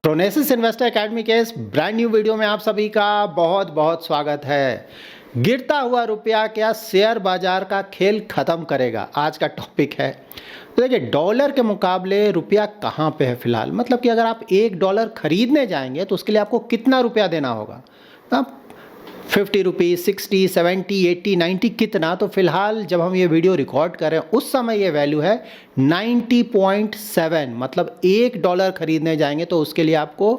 प्रोनेसिस investor academy के इस brand new video में आप सभी का बहुत बहुत स्वागत है। गिरता हुआ रुपया क्या शेयर बाजार का खेल खत्म करेगा, आज का टॉपिक है। तो देखिए, डॉलर के मुकाबले रुपया कहाँ पे है फिलहाल, मतलब कि अगर आप $1 खरीदने जाएंगे तो उसके लिए आपको कितना रुपया देना होगा। आप 50 रुपीज़, 60, 70, 80, 90 कितना, तो फिलहाल जब हम ये वीडियो रिकॉर्ड कर रहे हैं उस समय ये वैल्यू है 90.7, मतलब $1 खरीदने जाएंगे तो उसके लिए आपको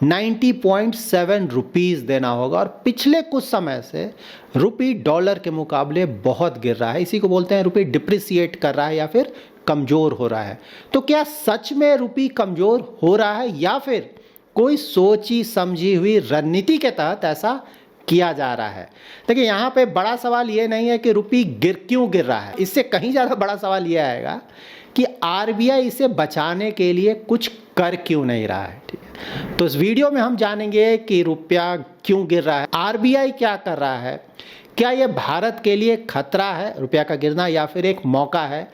90.7 रुपीज़ देना होगा। और पिछले कुछ समय से रुपी डॉलर के मुकाबले बहुत गिर रहा है, इसी को बोलते हैं रुपी डिप्रिसिएट कर रहा है या फिर कमज़ोर हो रहा है। तो क्या सच में रुपी कमज़ोर हो रहा है या फिर कोई सोची समझी हुई रणनीति के तहत ऐसा किया जा रहा है। देखिए, यहाँ पे बड़ा सवाल ये नहीं है कि रुपी क्यों गिर रहा है, इससे कहीं ज़्यादा बड़ा सवाल ये आएगा कि आरबीआई इसे बचाने के लिए कुछ कर क्यों नहीं रहा है। ठीक है, तो इस वीडियो में हम जानेंगे कि रुपया क्यों गिर रहा है, आरबीआई क्या कर रहा है, क्या ये भारत के लिए खतरा है रुपया का गिरना या फिर एक मौका है,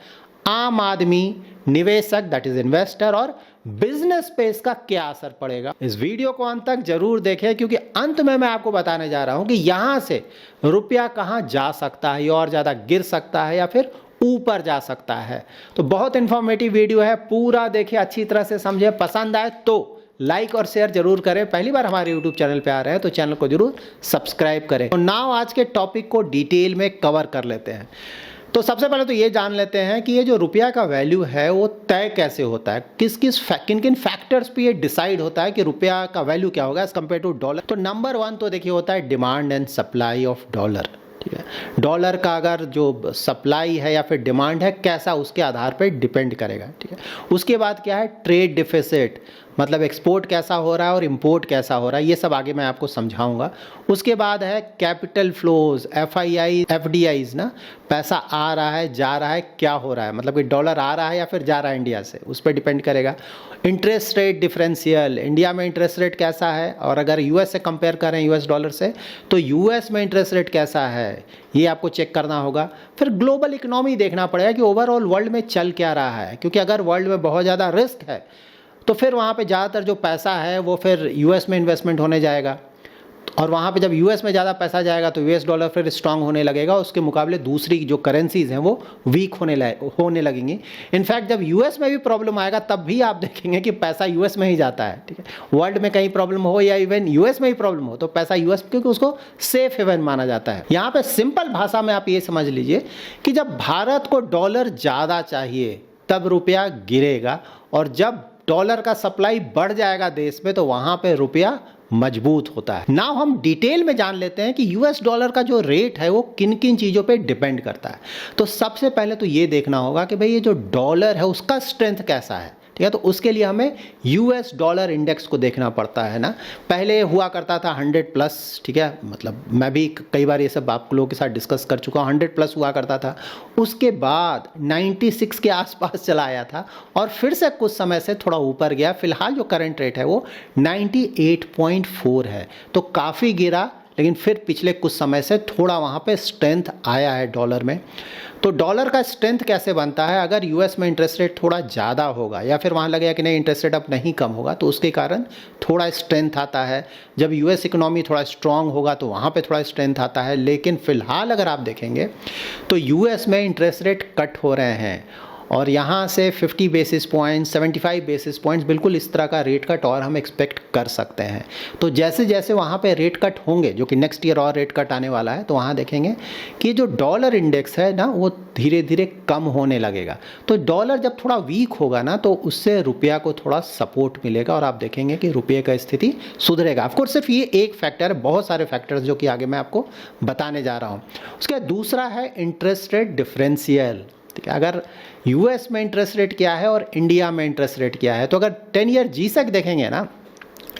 आम आदमी, निवेशक दैट इज इन्वेस्टर और बिजनेस पे इसका क्या असर पड़ेगा। इस वीडियो को अंत तक जरूर देखें, क्योंकि अंत में मैं आपको बताने जा रहा हूं कि यहां से रुपया कहां जा सकता है, और ज्यादा गिर सकता है या फिर ऊपर जा सकता है। तो बहुत इंफॉर्मेटिव वीडियो है, पूरा देखिए, अच्छी तरह से समझे। पसंद आए तो लाइक और शेयर जरूर करें। पहली बार हमारे यूट्यूब चैनल पे आ रहे हैं तो चैनल को जरूर सब्सक्राइब करें। तो नाउ आज के टॉपिक को डिटेल में कवर कर लेते हैं। तो सबसे पहले तो ये जान लेते हैं कि ये जो रुपया का वैल्यू है वो तय कैसे होता है, किन किन फैक्टर्स पे ये डिसाइड होता है कि रुपया का वैल्यू क्या होगा एज कम्पेयर टू डॉलर। तो नंबर 1 तो देखिए होता है demand and supply of dollar. ठीक है, डॉलर का अगर जो सप्लाई है या फिर डिमांड है कैसा, उसके आधार पर डिपेंड करेगा। ठीक है, उसके बाद क्या है ट्रेड डिफिसिट, मतलब एक्सपोर्ट कैसा हो रहा है और इंपोर्ट कैसा हो रहा है, ये सब आगे मैं आपको समझाऊंगा। उसके बाद है कैपिटल फ्लोज, एफआईआई, एफडीआईज ना, पैसा आ रहा है जा रहा है क्या हो रहा है, मतलब कि डॉलर आ रहा है या फिर जा रहा है इंडिया से, उस पर डिपेंड करेगा। इंटरेस्ट रेट डिफरेंशियल, इंडिया में इंटरेस्ट रेट कैसा है और अगर यूएस से कंपेयर करें यूएस डॉलर से तो यूएस में इंटरेस्ट रेट कैसा है, ये आपको चेक करना होगा। फिर ग्लोबल इकोनॉमी देखना पड़ेगा कि ओवरऑल वर्ल्ड में चल क्या रहा है, क्योंकि अगर वर्ल्ड में बहुत ज़्यादा रिस्क है तो फिर वहाँ पे ज़्यादातर जो पैसा है वो फिर यूएस में इन्वेस्टमेंट होने जाएगा, और वहाँ पे जब यूएस में ज़्यादा पैसा जाएगा तो यूएस डॉलर फिर स्ट्रांग होने लगेगा, उसके मुकाबले दूसरी जो करेंसीज हैं वो वीक होने लगेंगी। इनफैक्ट जब यूएस में भी प्रॉब्लम आएगा तब भी आप देखेंगे कि पैसा यूएस में ही जाता है। ठीक है, वर्ल्ड में कहीं प्रॉब्लम हो या इवन यूएस में ही प्रॉब्लम हो तो पैसा यूएस, क्योंकि उसको सेफ हेवन माना जाता है। यहाँ पे सिंपल भाषा में आप ये समझ लीजिए कि जब भारत को डॉलर ज़्यादा चाहिए तब रुपया गिरेगा, और जब डॉलर का सप्लाई बढ़ जाएगा देश में तो वहां पे रुपया मजबूत होता है। नाउ हम डिटेल में जान लेते हैं कि यूएस डॉलर का जो रेट है वो किन किन चीज़ों पे डिपेंड करता है। तो सबसे पहले तो ये देखना होगा कि भाई ये जो डॉलर है उसका स्ट्रेंथ कैसा है। ठीक है, तो उसके लिए हमें यूएस डॉलर इंडेक्स को देखना पड़ता है ना। पहले हुआ करता था 100+, ठीक है, मतलब मैं भी कई बार ये सब आप लोगों के साथ डिस्कस कर चुका हूँ, 100+ हुआ करता था। उसके बाद 96 के आसपास चला आया था और फिर से कुछ समय से थोड़ा ऊपर गया। फिलहाल जो करंट रेट है वो 98.4 है, तो काफ़ी गिरा, लेकिन फिर पिछले कुछ समय से थोड़ा वहाँ पे स्ट्रेंथ आया है डॉलर में। तो डॉलर का स्ट्रेंथ कैसे बनता है, अगर यूएस में इंटरेस्ट रेट थोड़ा ज़्यादा होगा या फिर वहाँ लगेगा कि नहीं इंटरेस्ट रेट अब नहीं कम होगा तो उसके कारण थोड़ा स्ट्रेंथ आता है। जब यूएस इकोनॉमी थोड़ा स्ट्रांग होगा तो वहाँ पे थोड़ा स्ट्रेंथ आता है। लेकिन फिलहाल अगर आप देखेंगे तो यूएस में इंटरेस्ट रेट कट हो रहे हैं और यहाँ से 50 बेसिस पॉइंट्स, 75 बेसिस पॉइंट्स, बिल्कुल इस तरह का रेट कट और हम एक्सपेक्ट कर सकते हैं। तो जैसे जैसे वहाँ पे रेट कट होंगे, जो कि नेक्स्ट ईयर और रेट कट आने वाला है, तो वहाँ देखेंगे कि जो डॉलर इंडेक्स है ना वो धीरे धीरे कम होने लगेगा। तो डॉलर जब थोड़ा वीक होगा ना तो उससे रुपया को थोड़ा सपोर्ट मिलेगा और आप देखेंगे कि रुपये का स्थिति सुधरेगा। ऑफकोर्स सिर्फ ये एक फैक्टर है, बहुत सारे फैक्टर्स जो कि आगे मैं आपको बताने जा रहा हूँ। उसके बाद दूसरा है इंटरेस्ट रेट डिफरेंशियल। ठीक है, अगर यूएस में इंटरेस्ट रेट क्या है और इंडिया में इंटरेस्ट रेट क्या है, तो अगर 10 ईयर जीसेक देखेंगे ना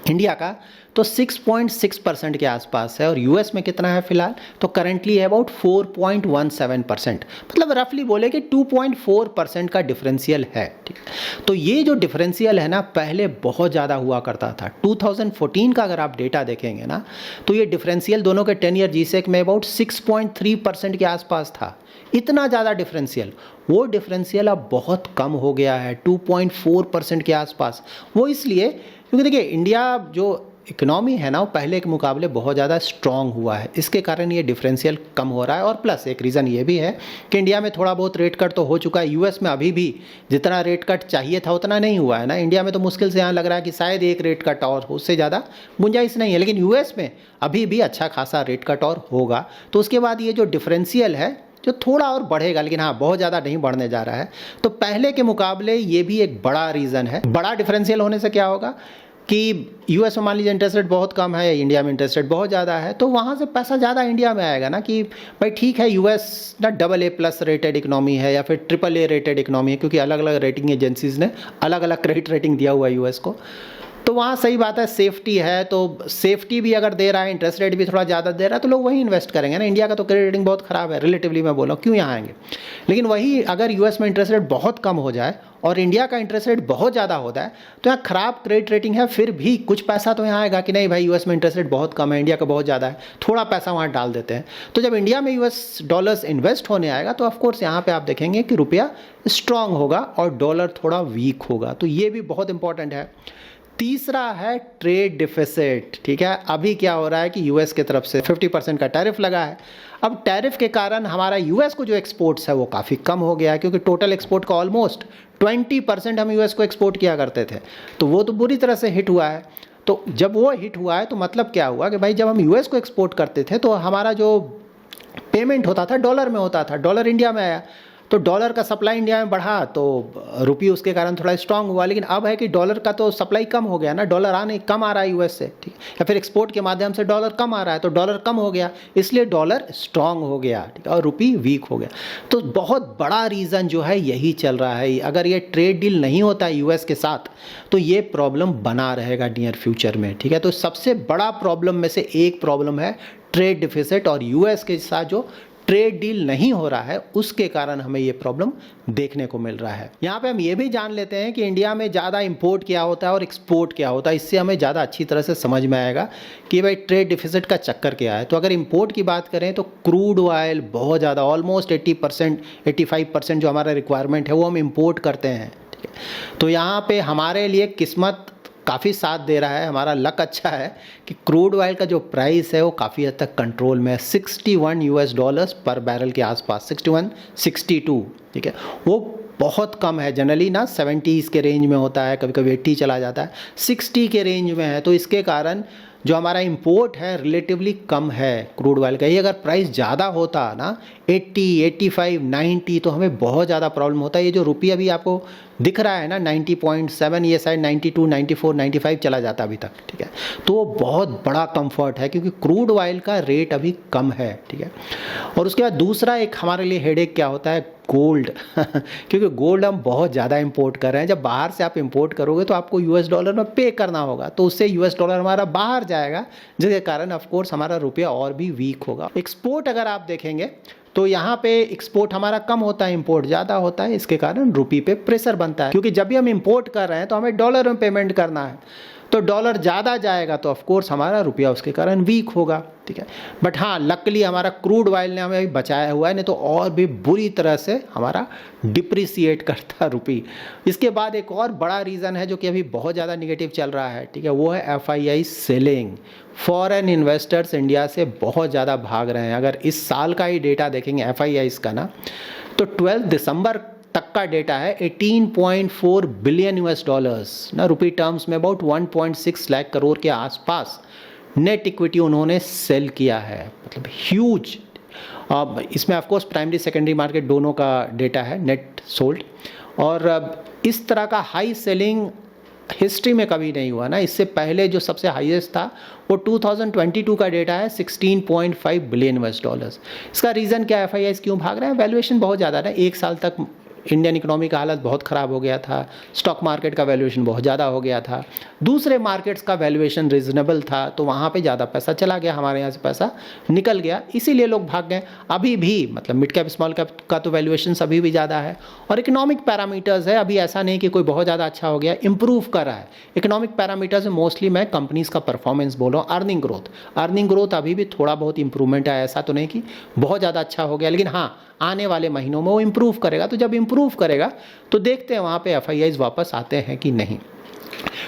इंडिया का तो 6.6% के आसपास है और यूएस में कितना है फिलहाल, तो करंटली है अबाउट 4.17%, मतलब रफली बोले कि 2.4% का डिफरेंशियल है। ठीक है, तो ये जो डिफरेंशियल है ना पहले बहुत ज़्यादा हुआ करता था। 2014 का अगर आप डेटा देखेंगे ना तो ये डिफरेंशियल दोनों के 10 ईयर जीसेक में अबाउट 6.3% के आसपास था। इतना ज़्यादा डिफरेंशियल, वो डिफरेंशियल अब बहुत कम हो गया है, 2.4% के आसपास। वो इसलिए क्योंकि देखिए इंडिया जो इकोनॉमी है ना वो पहले के मुकाबले बहुत ज़्यादा स्ट्रॉन्ग हुआ है, इसके कारण ये डिफरेंशियल कम हो रहा है। और प्लस एक रीज़न ये भी है कि इंडिया में थोड़ा बहुत रेट कट तो हो चुका है, यूएस में अभी भी जितना रेट कट चाहिए था उतना नहीं हुआ है ना। इंडिया में तो मुश्किल से यहाँ लग रहा है कि शायद एक रेट कट और उससे ज़्यादा गुंजाइश नहीं है, लेकिन यूएस में अभी भी अच्छा खासा रेट कट और होगा। तो उसके बाद ये जो डिफरेंशियल है जो थोड़ा और बढ़ेगा, लेकिन हाँ बहुत ज़्यादा नहीं बढ़ने जा रहा है। तो पहले के मुकाबले ये भी एक बड़ा रीज़न है। बड़ा डिफरेंशियल होने से क्या होगा कि यूएस में मान लीजिए इंटरेस्ट रेट बहुत कम है, इंडिया में इंटरेस्ट रेट बहुत ज़्यादा है, तो वहाँ से पैसा ज़्यादा इंडिया में आएगा ना कि भाई ठीक है यूएस ना AA+ रेटेड इकोनॉमी है या फिर AAA रेटेड इकोनॉमी है, क्योंकि अलग अलग रेटिंग एजेंसीज ने अलग अलग क्रेडिट रेटिंग दिया हुआ है यूएस को। तो वहाँ सही बात है, सेफ्टी है, तो सेफ्टी भी अगर दे रहा है, इंटरेस्ट रेट भी थोड़ा ज़्यादा दे रहा है, तो लोग वही इन्वेस्ट करेंगे ना। इंडिया का तो क्रेडिट रेटिंग बहुत ख़राब है रिलेटिवली, मैं बोल रहा हूँ, क्यों यहाँ आएंगे। लेकिन वही अगर यूएस में इंटरेस्ट रेट बहुत कम हो जाए और इंडिया का इंटरेस्ट रेट बहुत ज़्यादा होता है, तो यहाँ ख़राब क्रेडिट रेटिंग है फिर भी कुछ पैसा तो यहाँ आएगा कि नहीं भाई यूएस में इंटरेस्ट रेट बहुत कम है, इंडिया का बहुत ज़्यादा है, थोड़ा पैसा वहाँ डाल देते हैं। तो जब इंडिया में यूएस डॉलर्स इन्वेस्ट होने आएगा तो ऑफकोर्स यहाँ पे आप देखेंगे कि रुपया स्ट्रांग होगा और डॉलर थोड़ा वीक होगा। तो ये भी बहुत इंपॉर्टेंट है। तीसरा है ट्रेड डिफिसिट। ठीक है, अभी क्या हो रहा है कि यूएस की तरफ से 50% का टैरिफ लगा है। अब टैरिफ के कारण हमारा यूएस को जो एक्सपोर्ट्स है वो काफ़ी कम हो गया है, क्योंकि टोटल एक्सपोर्ट का ऑलमोस्ट 20% हम यूएस को एक्सपोर्ट किया करते थे, तो वो तो बुरी तरह से हिट हुआ है। तो जब वो हिट हुआ है तो मतलब क्या हुआ कि भाई जब हम यूएस को एक्सपोर्ट करते थे तो हमारा जो पेमेंट होता था डॉलर में होता था, डॉलर इंडिया में आया तो डॉलर का सप्लाई इंडिया में बढ़ा तो रुपये उसके कारण थोड़ा स्ट्रांग हुआ। लेकिन अब है कि डॉलर का तो सप्लाई कम हो गया ना, डॉलर कम आ रहा है यूएस से, ठीक, या फिर एक्सपोर्ट के माध्यम से डॉलर कम आ रहा है, तो डॉलर कम हो गया, इसलिए डॉलर स्ट्रांग हो गया, ठीक है, और रुपये वीक हो गया। तो बहुत बड़ा रीज़न जो है यही चल रहा है। अगर ये ट्रेड डील नहीं होता है यूएस के साथ तो ये प्रॉब्लम बना रहेगा नियर फ्यूचर में, ठीक है। तो सबसे बड़ा प्रॉब्लम में से एक प्रॉब्लम है ट्रेड डिफिसिट, और यूएस के साथ जो ट्रेड डील नहीं हो रहा है उसके कारण हमें ये प्रॉब्लम देखने को मिल रहा है। यहाँ पे हम ये भी जान लेते हैं कि इंडिया में ज़्यादा इंपोर्ट क्या होता है और एक्सपोर्ट क्या होता है, इससे हमें ज़्यादा अच्छी तरह से समझ में आएगा कि भाई ट्रेड डिफिसिट का चक्कर क्या है। तो अगर इंपोर्ट की बात करें तो क्रूड ऑयल बहुत ज़्यादा, ऑलमोस्ट 80% 85% जो हमारा रिक्वायरमेंट है वो हम इंपोर्ट करते हैं, ठीक है। तो यहाँ पर हमारे लिए किस्मत काफ़ी साथ दे रहा है, हमारा लक अच्छा है कि क्रूड ऑयल का जो प्राइस है वो काफ़ी हद तक कंट्रोल में है, $61 पर बैरल के आसपास, 61 62, ठीक है। वो बहुत कम है, जनरली ना 70s के रेंज में होता है, कभी कभी 80 चला जाता है, 60 के रेंज में है। तो इसके कारण जो हमारा इंपोर्ट है रिलेटिवली कम है क्रूड ऑयल का। ये अगर प्राइस ज़्यादा होता ना 80 85 90 तो हमें बहुत ज़्यादा प्रॉब्लम होता है। ये जो रुपये अभी आपको दिख रहा है ना 90.7, ये शायद 92 94 95 चला जाता अभी तक, ठीक है। तो वो बहुत बड़ा कंफर्ट है क्योंकि क्रूड ऑयल का रेट अभी कम है, ठीक है। और उसके बाद दूसरा एक हमारे लिए हेडेक क्या होता है, गोल्ड क्योंकि गोल्ड हम बहुत ज़्यादा इंपोर्ट कर रहे हैं। जब बाहर से आप इंपोर्ट करोगे तो आपको यूएस डॉलर में पे करना होगा, तो उससे यूएस डॉलर हमारा बाहर जाएगा, जिसके कारण ऑफ कोर्स हमारा रुपया और भी वीक होगा। एक्सपोर्ट अगर आप देखेंगे तो यहाँ पे एक्सपोर्ट हमारा कम होता है, इंपोर्ट ज़्यादा होता है, इसके कारण रुपये पे प्रेशर बनता है, क्योंकि जब भी हम इंपोर्ट कर रहे हैं तो हमें डॉलर में पेमेंट करना है, तो डॉलर ज़्यादा जाएगा तो ऑफकोर्स हमारा रुपया उसके कारण वीक होगा, ठीक है। बट हाँ लकली हमारा क्रूड ऑयल ने हमें बचाया हुआ है, नहीं तो और भी बुरी तरह से हमारा डिप्रिसिएट करता रुपये। इसके बाद एक और बड़ा रीज़न है जो कि अभी बहुत ज़्यादा निगेटिव चल रहा है, ठीक है, वो है FII selling. Foreign investors India से बहुत ज़्यादा भाग रहे हैं। अगर इस साल का ही डेटा देखेंगे FIIs का ना, तो 12 दिसंबर तक का डेटा है 18.4 बिलियन US डॉलर्स ना, रुपी टर्म्स में अबाउट 1.6 लाख करोड़ के आसपास नेट इक्विटी उन्होंने सेल किया है, मतलब ह्यूज। इसमें ऑफकोर्स प्राइमरी सेकेंडरी मार्केट दोनों का डेटा है नेट सोल्ड, और इस तरह का हाई सेलिंग हिस्ट्री में कभी नहीं हुआ ना। इससे पहले जो सबसे हाईएस्ट था वो 2022 का डेटा है 16.5 बिलियन US डॉलर्स। इसका रीज़न क्या है, FIIs क्यों भाग रहे हैं, वैल्यूएशन बहुत ज़्यादा है। एक साल तक इंडियन इकोनॉमी का हालत बहुत ख़राब हो गया था, स्टॉक मार्केट का वैल्यूएशन बहुत ज़्यादा हो गया था, दूसरे मार्केट्स का वैल्यूएशन रीजनेबल था, तो वहाँ पे ज़्यादा पैसा चला गया, हमारे यहाँ से पैसा निकल गया, इसीलिए लोग भाग गए। अभी भी मतलब मिड कैप स्मॉल कैप का तो वैल्यूएशन अभी भी ज़्यादा है, और इकोनॉमिक पैरामीटर्स है, अभी ऐसा नहीं कि कोई बहुत ज़्यादा अच्छा हो गया, इंप्रूव कर रहा है। इकोनॉमिक पैरामीटर्स में मोस्टली मैं कंपनीज़ का परफॉर्मेंस बोल रहा हूँ, अर्निंग ग्रोथ अभी भी थोड़ा बहुत इंप्रूवमेंट है, ऐसा तो नहीं कि बहुत ज़्यादा अच्छा हो गया, लेकिन हाँ आने वाले महीनों में वो इम्प्रूव करेगा। तो जब इम्प्रूव करेगा तो देखते हैं वहाँ पे FIIs वापस आते हैं कि नहीं।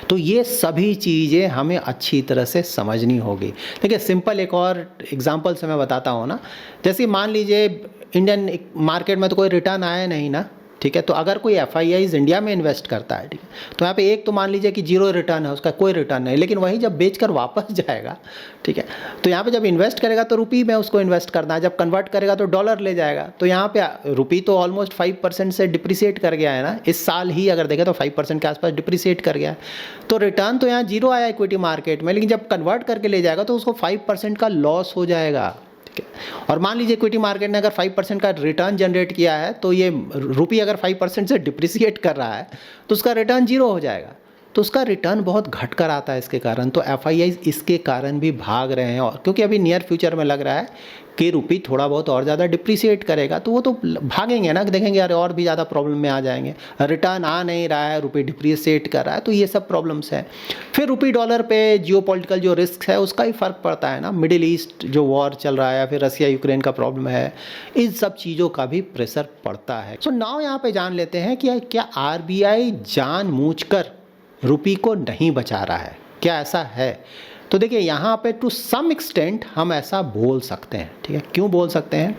तो ये सभी चीज़ें हमें अच्छी तरह से समझनी होगी। देखिए सिंपल एक और एग्जांपल से मैं बताता हूँ ना, जैसे मान लीजिए इंडियन मार्केट में तो कोई रिटर्न आया नहीं ना, ठीक है, तो अगर कोई एफआईआईज इंडिया में इन्वेस्ट करता है, ठीक है, तो यहाँ पे एक तो मान लीजिए कि जीरो रिटर्न है, उसका कोई रिटर्न नहीं, लेकिन वही जब बेचकर वापस जाएगा, ठीक है, तो यहाँ पे जब इन्वेस्ट करेगा तो रुपी में उसको इन्वेस्ट करना है, जब कन्वर्ट करेगा तो डॉलर ले जाएगा, तो यहाँ पे रुपी तो ऑलमोस्ट 5% से डिप्रिसिएट कर गया है ना, इस साल ही अगर देखें तो 5% के आसपास डिप्रिसिएट कर गया है, तो रिटर्न तो यहाँ जीरो आया इक्विटी मार्केट में, लेकिन जब कन्वर्ट करके ले जाएगा तो उसको 5% का लॉस हो जाएगा। और मान लीजिए इक्विटी मार्केट ने अगर 5% का रिटर्न जनरेट किया है, तो ये रुपी अगर 5% से डिप्रिसिएट कर रहा है तो उसका रिटर्न जीरो हो जाएगा, तो उसका रिटर्न बहुत घट कर आता है इसके कारण। तो एफआईआईज इसके कारण भी भाग रहे हैं, और क्योंकि अभी नियर फ्यूचर में लग रहा है कि रुपी थोड़ा बहुत और ज़्यादा डिप्रिसिएट करेगा, तो वो तो भागेंगे ना, देखेंगे यार और भी ज़्यादा प्रॉब्लम में आ जाएंगे, रिटर्न आ नहीं रहा है, रुपी डिप्रिसिएट कर रहा है, तो ये सब प्रॉब्लम्स हैं। फिर रुपी डॉलर पे जियोपॉलिटिकल जो रिस्क है उसका ही फ़र्क पड़ता है ना, मिडिल ईस्ट जो वॉर चल रहा है या फिर रसिया यूक्रेन का प्रॉब्लम है, इन सब चीज़ों का भी प्रेशर पड़ता है। सो नाउ यहाँ पे जान लेते हैं कि क्या आरबीआई जानबूझकर रुपी को नहीं बचा रहा है, क्या ऐसा है? तो देखिए यहाँ पे टू सम एक्सटेंट हम ऐसा बोल सकते हैं, ठीक है। क्यों बोल सकते हैं?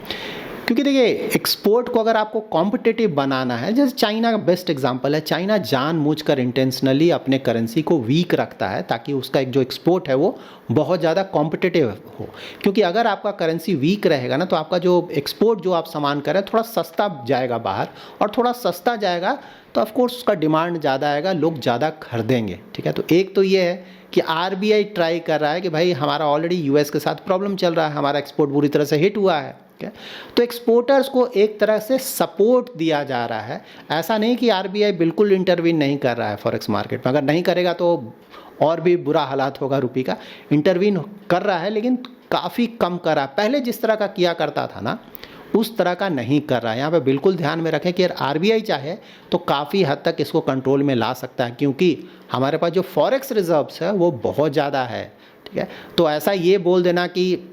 क्योंकि देखिए एक्सपोर्ट को अगर आपको कॉम्पिटिटिव बनाना है, जैसे चाइना का बेस्ट एग्जांपल है, चाइना जानबूझकर इंटेंशनली अपने करेंसी को वीक रखता है ताकि उसका एक जो एक्सपोर्ट है वो बहुत ज़्यादा कॉम्पिटिटिव हो, क्योंकि अगर आपका करेंसी वीक रहेगा ना तो आपका जो एक्सपोर्ट जो आप सामान करें थोड़ा सस्ता जाएगा बाहर, और थोड़ा सस्ता जाएगा तो ऑफकोर्स उसका डिमांड ज़्यादा आएगा, लोग ज़्यादा खरीदेंगे, ठीक है। तो एक तो ये है कि आरबीआई ट्राई कर रहा है कि भाई हमारा ऑलरेडी यूएस के साथ प्रॉब्लम चल रहा है, हमारा एक्सपोर्ट बुरी तरह से हिट हुआ है, ठीक है, तो एक्सपोर्टर्स को एक तरह से सपोर्ट दिया जा रहा है। ऐसा नहीं कि आरबीआई बिल्कुल इंटरवीन नहीं कर रहा है फॉरेक्स मार्केट में, अगर नहीं करेगा तो और भी बुरा हालात होगा रुपये का। इंटरवीन कर रहा है लेकिन काफ़ी कम कर रहा है, पहले जिस तरह का किया करता था ना उस तरह का नहीं कर रहा है। यहाँ पे बिल्कुल ध्यान में रखें कि अगर आरबीआई चाहे तो काफ़ी हद तक इसको कंट्रोल में ला सकता है, क्योंकि हमारे पास जो फॉरेक्स रिजर्व्स है वो बहुत ज़्यादा है, ठीक है। तो ऐसा ये बोल देना कि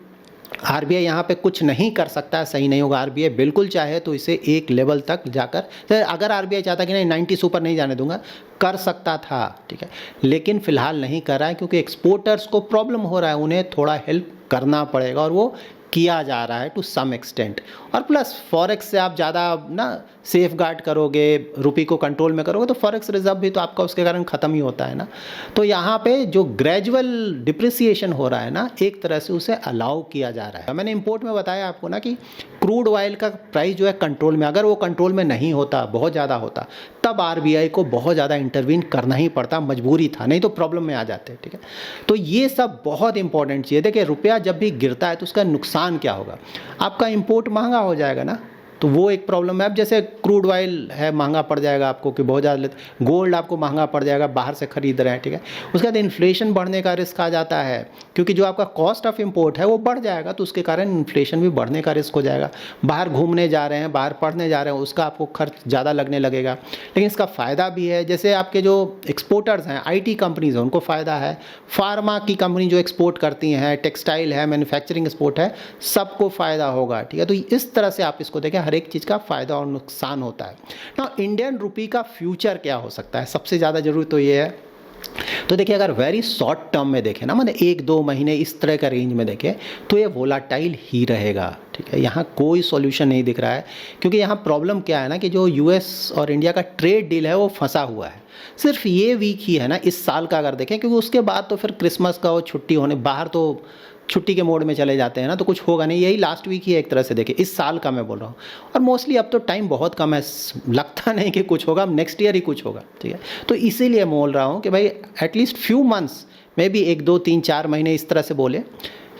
आरबीआई यहाँ पे कुछ नहीं कर सकता है, सही नहीं होगा। आरबीआई बिल्कुल चाहे तो इसे एक लेवल तक जाकर, अगर आरबीआई चाहता कि नहीं 90 से ऊपर नहीं जाने दूंगा, कर सकता था, ठीक है, लेकिन फिलहाल नहीं कर रहा है क्योंकि एक्सपोर्टर्स को प्रॉब्लम हो रहा है, उन्हें थोड़ा हेल्प करना पड़ेगा और वो किया जा रहा है टू सम एक्सटेंट। और प्लस फॉरेक्स से आप ज़्यादा ना सेफ गार्ड करोगे, रुपये को कंट्रोल में करोगे, तो फॉरेक्स रिजर्व भी तो आपका उसके कारण ख़त्म ही होता है ना। तो यहाँ पे जो ग्रेजुअल डिप्रिसिएशन हो रहा है ना, एक तरह से उसे अलाउ किया जा रहा है। मैंने इंपोर्ट में बताया आपको ना कि क्रूड ऑयल का प्राइस जो है कंट्रोल में, अगर वो कंट्रोल में नहीं होता, बहुत ज़्यादा होता, तब आरबीआई को बहुत ज़्यादा इंटरवीन करना ही पड़ता, मजबूरी था, नहीं तो प्रॉब्लम में आ जाते, ठीक है। तो ये सब बहुत इंपॉर्टेंट चीज़ है। देखिए रुपया जब भी गिरता है तो उसका नुकसान क्या होगा, आपका इंपोर्ट महंगा हो जाएगा ना, तो वो एक प्रॉब्लम है। अब जैसे क्रूड ऑयल है महंगा पड़ जाएगा आपको कि बहुत ज़्यादा लेते, गोल्ड आपको महंगा पड़ जाएगा, बाहर से खरीद रहे हैं, ठीक है। उसके बाद इन्फ्लेशन बढ़ने का रिस्क आ जाता है, क्योंकि जो आपका कॉस्ट ऑफ इंपोर्ट है वो बढ़ जाएगा, तो उसके कारण इन्फ्लेशन भी बढ़ने का रिस्क हो जाएगा। बाहर घूमने जा रहे हैं, बाहर पढ़ने जा रहे हैं, उसका आपको खर्च ज़्यादा लगने लगेगा। लेकिन इसका फ़ायदा भी है, जैसे आपके जो एक्सपोर्टर्स हैं, IT कंपनीज़ हैं, उनको फ़ायदा है, फार्मा की कंपनी जो एक्सपोर्ट करती हैं, टेक्सटाइल है, मैन्युफैक्चरिंग एक्सपोर्ट है, सबको फ़ायदा होगा, ठीक है। तो इस तरह से आप इसको देखें, हर एक चीज़ का फ़ायदा और नुकसान होता है ना। इंडियन रुपी का फ्यूचर क्या हो सकता है, सबसे ज़्यादा जरूरी तो ये है। तो देखिए अगर वेरी शॉर्ट टर्म में देखें ना, मतलब 1-2 महीने इस तरह का रेंज में देखें, तो ये वोलाटाइल ही रहेगा, ठीक है। यहाँ कोई सॉल्यूशन नहीं दिख रहा है, क्योंकि यहाँ प्रॉब्लम क्या है ना कि जो यूएस और इंडिया का ट्रेड डील है वो फंसा हुआ है। सिर्फ ये वीक ही है ना इस साल का अगर देखें, क्योंकि उसके बाद तो फिर क्रिसमस का वो छुट्टी होने, बाहर तो छुट्टी के मोड में चले जाते हैं ना, तो कुछ होगा नहीं। यही लास्ट वीक ही एक तरह से देखें, इस साल का मैं बोल रहा हूँ। और मोस्टली अब तो टाइम बहुत कम है, लगता नहीं कि कुछ होगा, अब नेक्स्ट ईयर ही कुछ होगा, ठीक है। तो इसीलिए बोल रहा हूँ कि भाई एटलीस्ट फ्यू मंथ्स में भी 1-2-3-4 महीने इस तरह से बोले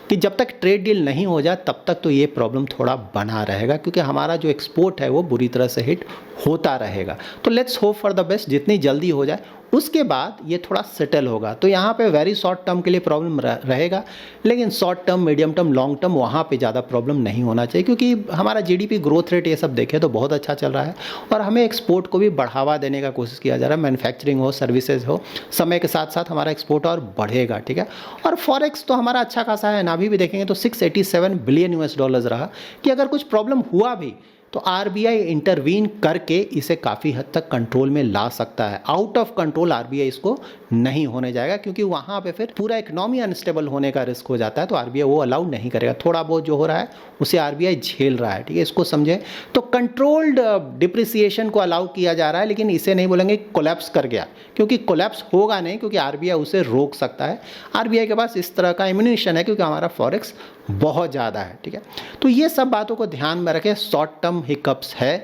कि जब तक ट्रेड डील नहीं हो जाए तब तक तो ये प्रॉब्लम थोड़ा बना रहेगा, क्योंकि हमारा जो एक्सपोर्ट है वो बुरी तरह से हिट होता रहेगा। तो let's hope for the best, जितनी जल्दी हो जाए उसके बाद ये थोड़ा सेटल होगा। तो यहाँ पे वेरी शॉर्ट टर्म के लिए प्रॉब्लम रहेगा, लेकिन short term, medium term, long term वहाँ पे ज़्यादा प्रॉब्लम नहीं होना चाहिए, क्योंकि हमारा GDP ग्रोथ रेट ये सब देखें तो बहुत अच्छा चल रहा है, और हमें एक्सपोर्ट को भी बढ़ावा देने का कोशिश किया जा रहा है। मैन्युफैक्चरिंग हो, सर्विसेज हो, समय के साथ साथ हमारा एक्सपोर्ट और बढ़ेगा, ठीक है। और फॉरेक्स तो हमारा अच्छा खासा है ना, अभी भी देखेंगे तो $687 बिलियन रहा, कि अगर कुछ प्रॉब्लम हुआ भी तो आरबीआई इंटरवीन करके इसे काफ़ी हद तक कंट्रोल में ला सकता है। आउट ऑफ कंट्रोल आरबीआई इसको नहीं होने जाएगा, क्योंकि वहाँ पे फिर पूरा इकोनॉमी अनस्टेबल होने का रिस्क हो जाता है, तो आरबीआई वो अलाउ नहीं करेगा। थोड़ा बहुत जो हो रहा है उसे आरबीआई झेल रहा है, ठीक है, इसको समझें। तो कंट्रोल्ड डिप्रिसिएशन को अलाउ किया जा रहा है, लेकिन इसे नहीं बोलेंगे कोलैप्स कर गया, क्योंकि कोलैप्स होगा नहीं, क्योंकि आरबीआई उसे रोक सकता है। आरबीआई के पास इस तरह का इम्यूनिशन है, क्योंकि हमारा फॉरेक्स बहुत ज़्यादा है, ठीक है। तो ये सब बातों को ध्यान में रखें। शॉर्ट टर्म हिकअप्स है,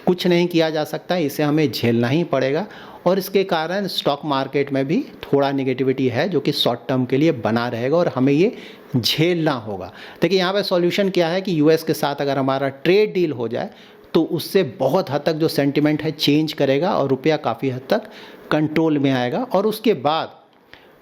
कुछ नहीं किया जा सकता, इसे हमें झेलना ही पड़ेगा, और इसके कारण स्टॉक मार्केट में भी थोड़ा नेगेटिविटी है जो कि शॉर्ट टर्म के लिए बना रहेगा और हमें ये झेलना होगा। देखिए यहाँ पे सॉल्यूशन क्या है कि यूएस के साथ अगर हमारा ट्रेड डील हो जाए तो उससे बहुत हद तक जो सेंटिमेंट है चेंज करेगा और रुपया काफ़ी हद तक कंट्रोल में आएगा, और उसके बाद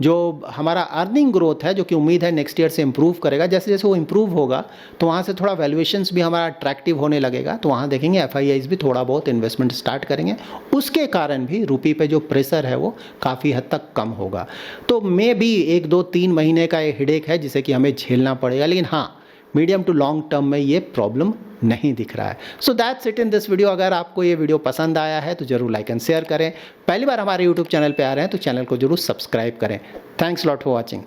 जो हमारा अर्निंग ग्रोथ है, जो कि उम्मीद है नेक्स्ट ईयर से इम्प्रूव करेगा, जैसे जैसे वो इम्प्रूव होगा तो वहाँ से थोड़ा वैल्यूएशंस भी हमारा अट्रैक्टिव होने लगेगा, तो वहाँ देखेंगे एफआईआईज भी थोड़ा बहुत इन्वेस्टमेंट स्टार्ट करेंगे, उसके कारण भी रुपये पे जो प्रेशर है वो काफ़ी हद तक कम होगा। तो मे भी 1, 2, 3 महीने का ये हेडेक है जिसे कि हमें झेलना पड़ेगा, लेकिन हाँ मीडियम टू लॉन्ग टर्म में ये प्रॉब्लम नहीं दिख रहा है। So that's it in this video. अगर आपको ये वीडियो पसंद आया है तो जरूर लाइक एंड शेयर करें। पहली बार हमारे यूट्यूब चैनल पे आ रहे हैं तो चैनल को जरूर सब्सक्राइब करें। Thanks lot for watching.